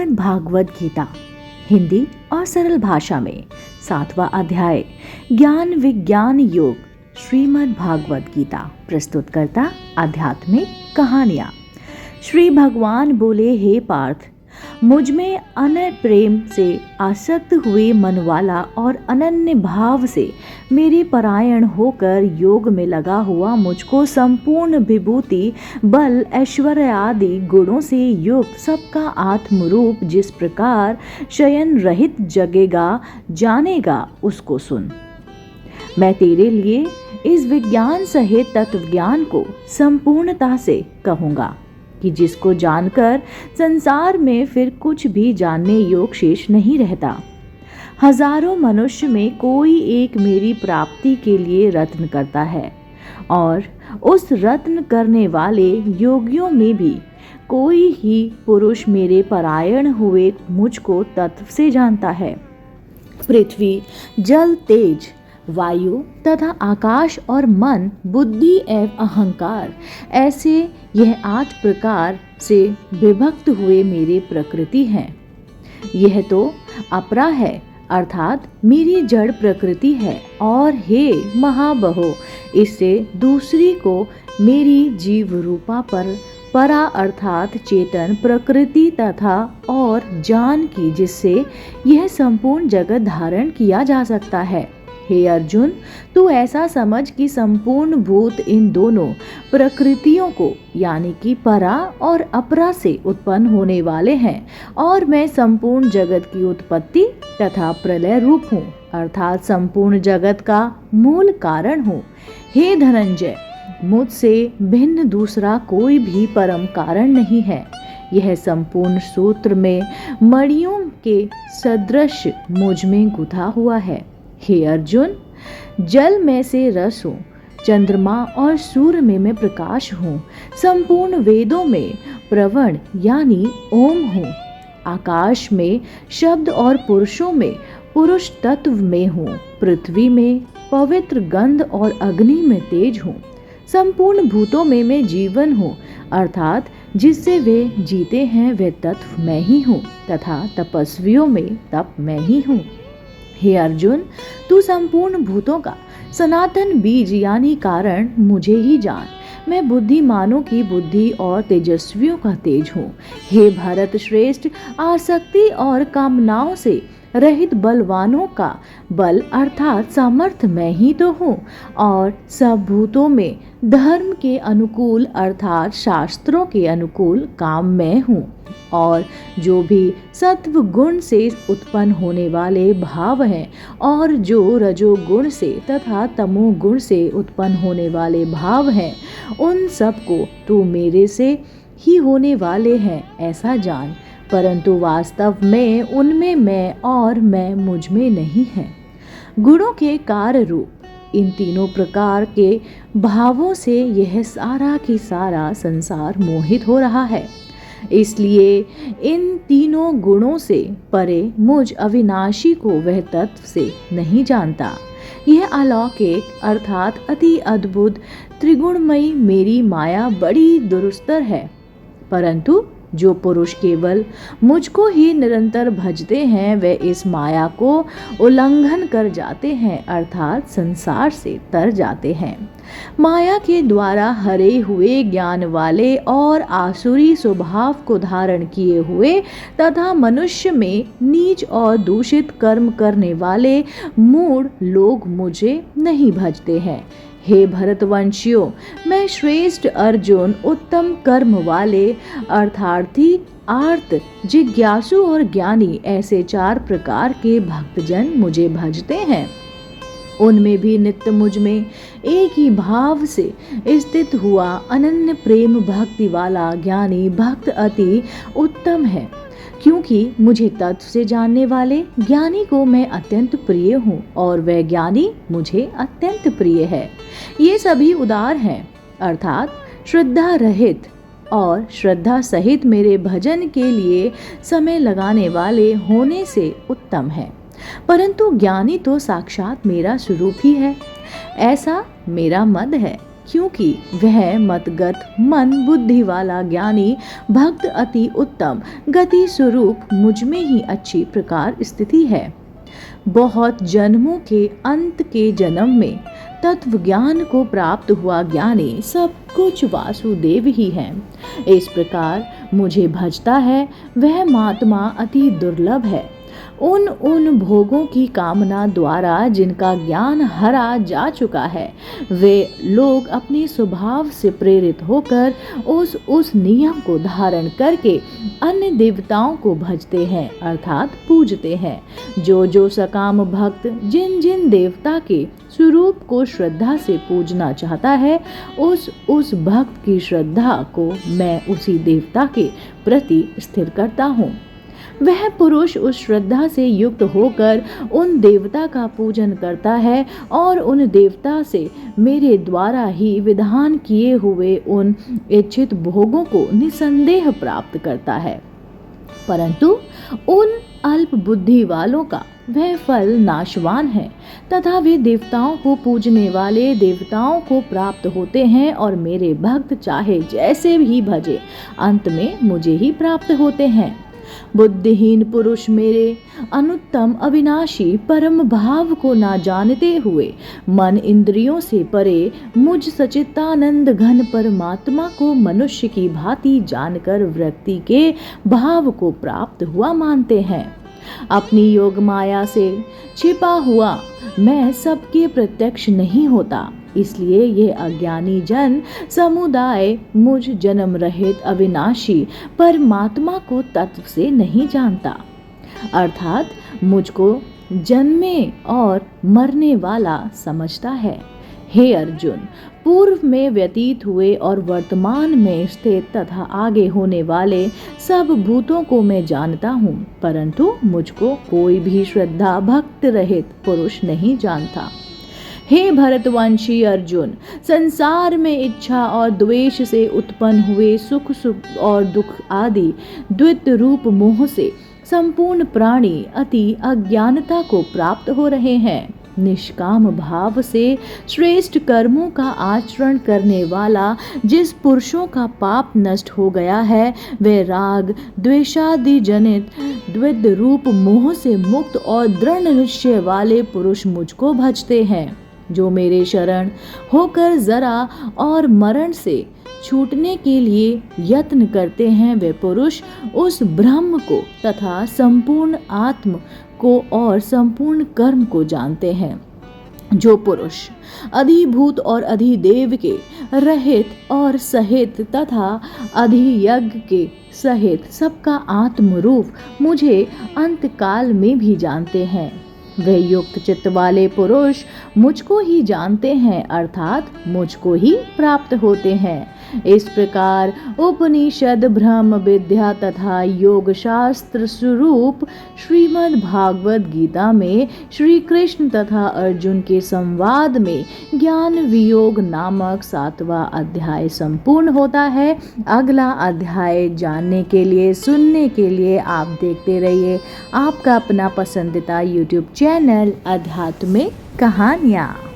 श्रीमद् भागवत गीता हिंदी और सरल भाषा में 7वां अध्याय ज्ञान विज्ञान योग श्रीमद् भागवत गीता प्रस्तुत करता आध्यात्मिक कहानियां। श्री भगवान बोले, हे पार्थ, मुझ में अनन्य प्रेम से आसक्त हुए मन वाला और अनन्य भाव से मेरे परायण होकर योग में लगा हुआ मुझको संपूर्ण विभूति, बल, ऐश्वर्य आदि गुणों से युक्त सबका आत्मरूप जिस प्रकार शयन रहित जगेगा जानेगा, उसको सुन। मैं तेरे लिए इस विज्ञान सहित तत्व ज्ञान को संपूर्णता से कहूँगा कि जिसको जानकर संसार में फिर कुछ भी जानने योग्य शेष नहीं रहता। हजारों मनुष्य में कोई एक मेरी प्राप्ति के लिए रत्न करता है और उस रत्न करने वाले योगियों में भी कोई ही पुरुष मेरे परायण हुए मुझको तत्व से जानता है। पृथ्वी, जल, तेज, वायु तथा आकाश और मन, बुद्धि एवं अहंकार, ऐसे यह 8 प्रकार से विभक्त हुए मेरे प्रकृति हैं। यह तो अपरा है, अर्थात मेरी जड़ प्रकृति है, और हे महाबहो, इससे दूसरी को मेरी जीव रूपा पर परा अर्थात चेतन प्रकृति तथा और जान की, जिससे यह संपूर्ण जगत धारण किया जा सकता है। हे अर्जुन, तू ऐसा समझ कि संपूर्ण भूत इन दोनों प्रकृतियों को यानी कि परा और अपरा से उत्पन्न होने वाले हैं, और मैं संपूर्ण जगत की उत्पत्ति तथा प्रलय रूप हूँ, अर्थात संपूर्ण जगत का मूल कारण हूँ। हे धनंजय, मुझसे भिन्न दूसरा कोई भी परम कारण नहीं है। यह संपूर्ण सूत्र में मणियों के सदृश मुझ में गुथा हुआ है। हे अर्जुन, जल में से रस हूँ, चंद्रमा और सूर्य में मैं प्रकाश हूँ, संपूर्ण वेदों में प्रवण यानी ओम हूँ, आकाश में शब्द और पुरुषों में पुरुष तत्व में हूँ, पृथ्वी में पवित्र गंध और अग्नि में तेज हूँ, संपूर्ण भूतों में मैं जीवन हूँ, अर्थात जिससे वे जीते हैं वे तत्व मैं ही हूँ, तथा तपस्वियों में तप मैं ही हूँ। हे अर्जुन, तू संपूर्ण भूतों का सनातन बीज यानी कारण मुझे ही जान। मैं बुद्धिमानों की बुद्धि और तेजस्वियों का तेज हूँ। हे भारत श्रेष्ठ, आसक्ति और कामनाओं से रहित बलवानों का बल अर्थात सामर्थ्य मैं ही तो हूँ, और सब भूतों में धर्म के अनुकूल अर्थात शास्त्रों के अनुकूल काम मैं हूँ, और जो भी सत्व गुण से उत्पन्न होने वाले भाव हैं और जो रजोगुण से तथा तमो गुण से उत्पन्न होने वाले भाव हैं, उन सब को तू मेरे से ही होने वाले हैं ऐसा जान, परंतु वास्तव में उनमें मैं और मैं मुझ में नहीं है। गुणों के कार्य रूप इन तीनों प्रकार के भावों से यह सारा की सारा संसार मोहित हो रहा है। इसलिए इन तीनों गुणों से परे मुझ अविनाशी को वह तत्व से नहीं जानता। यह अलौकिक अर्थात अति अद्भुत त्रिगुणमयी मेरी माया बड़ी दुरुस्तर है, परंतु जो पुरुष केवल मुझको ही निरंतर भजते हैं वे इस माया को उल्लंघन कर जाते हैं, अर्थात संसार से तर जाते हैं। माया के द्वारा हरे हुए ज्ञान वाले और आसुरी स्वभाव को धारण किए हुए तथा मनुष्य में नीच और दूषित कर्म करने वाले मूढ़ लोग मुझे नहीं भजते हैं। हे भरतवंशियों, मैं श्रेष्ठ अर्जुन उत्तम कर्म वाले अर्थार्थी, आर्त, जिज्ञासु और ज्ञानी ऐसे 4 प्रकार के भक्तजन मुझे भजते हैं। उनमें भी नित्य मुझ में एक ही भाव से स्थित हुआ अनन्य प्रेम भक्ति वाला ज्ञानी भक्त अति उत्तम है, क्योंकि मुझे तत्व से जानने वाले ज्ञानी को मैं अत्यंत प्रिय हूँ और वह ज्ञानी मुझे अत्यंत प्रिय है। ये सभी उदार हैं, अर्थात श्रद्धा रहित और श्रद्धा सहित मेरे भजन के लिए समय लगाने वाले होने से उत्तम है, परंतु ज्ञानी तो साक्षात मेरा स्वरूप ही है। ऐसा मेरा मत है क्योंकि वह मतगत मन बुद्धि वाला ज्ञानी भक्त अति उत्तम गति स्वरूप मुझ में ही अच्छी प्रकार स्थिति है। बहुत जन्मों के अंत के जन्म में तत्व ज्ञान को प्राप्त हुआ ज्ञानी सब कुछ वासुदेव ही है। इस प्रकार मुझे भजता है वह महात्मा अति दुर्लभ है। उन भोगों की कामना द्वारा जिनका ज्ञान हरा जा चुका है, वे लोग अपने स्वभाव से प्रेरित होकर उस नियम को धारण करके अन्य देवताओं को भजते हैं अर्थात पूजते हैं। जो सकाम भक्त जिन जिन देवता के स्वरूप को श्रद्धा से पूजना चाहता है, उस भक्त की श्रद्धा को मैं उसी देवता के प्रति स्थिर करता हूँ। वह पुरुष उस श्रद्धा से युक्त होकर उन देवता का पूजन करता है और उन देवता से मेरे द्वारा ही विधान किए हुए उन इच्छित भोगों को निसंदेह प्राप्त करता है। परंतु उन अल्प बुद्धि वालों का वह फल नाशवान है तथा वे देवताओं को पूजने वाले देवताओं को प्राप्त होते हैं और मेरे भक्त चाहे जैसे भी भजे अंत में मुझे ही प्राप्त होते हैं। बुद्धिहीन पुरुष मेरे अनुत्तम अविनाशी परम भाव को ना जानते हुए मन इंद्रियों से परे मुझ सच्चिदानंद घन परमात्मा को मनुष्य की भांति जानकर व्यक्ति के भाव को प्राप्त हुआ मानते हैं। अपनी योग माया से छिपा हुआ मैं सबके प्रत्यक्ष नहीं होता, इसलिए ये अज्ञानी जन समुदाय मुझ जन्म रहित अविनाशी परमात्मा को तत्व से नहीं जानता, अर्थात मुझको जन्मे और मरने वाला समझता है। हे अर्जुन, पूर्व में व्यतीत हुए और वर्तमान में स्थित तथा आगे होने वाले सब भूतों को मैं जानता हूँ, परंतु मुझको कोई भी श्रद्धा भक्त रहित पुरुष नहीं जानता। हे भरतवंशी अर्जुन, संसार में इच्छा और द्वेष से उत्पन्न हुए सुख और दुख आदि द्वैत रूप मोह से संपूर्ण प्राणी अति अज्ञानता को प्राप्त हो रहे हैं। निष्काम भाव से श्रेष्ठ कर्मों का आचरण करने वाला जिस पुरुषों का पाप नष्ट हो गया है, वे राग द्वेषादि जनित द्वैत रूप मोह से मुक्त और दृढ़ निश्चय वाले पुरुष मुझको भजते हैं। जो मेरे शरण होकर जरा और मरण से छूटने के लिए यत्न करते हैं, वे पुरुष उस ब्रह्म को तथा संपूर्ण आत्म को और संपूर्ण कर्म को जानते हैं। जो पुरुष अधिभूत और अधिदेव के रहित और सहित तथा अधियज्ञ के सहित सबका आत्मरूप मुझे अंतकाल में भी जानते हैं, वे युक्त चित्त वाले पुरुष मुझको ही जानते हैं अर्थात मुझको ही प्राप्त होते हैं। इस प्रकार उपनिषद ब्रह्म विद्या तथा योग शास्त्र स्वरूप श्रीमद् भागवत गीता में श्री कृष्ण तथा अर्जुन के संवाद में ज्ञान वियोग नामक 7वां अध्याय संपूर्ण होता है। अगला अध्याय जानने के लिए सुनने के लिए आप देखते रहिए आपका अपना पसंदीदा YouTube चैनल अध्यात्मिक कहानियाँ।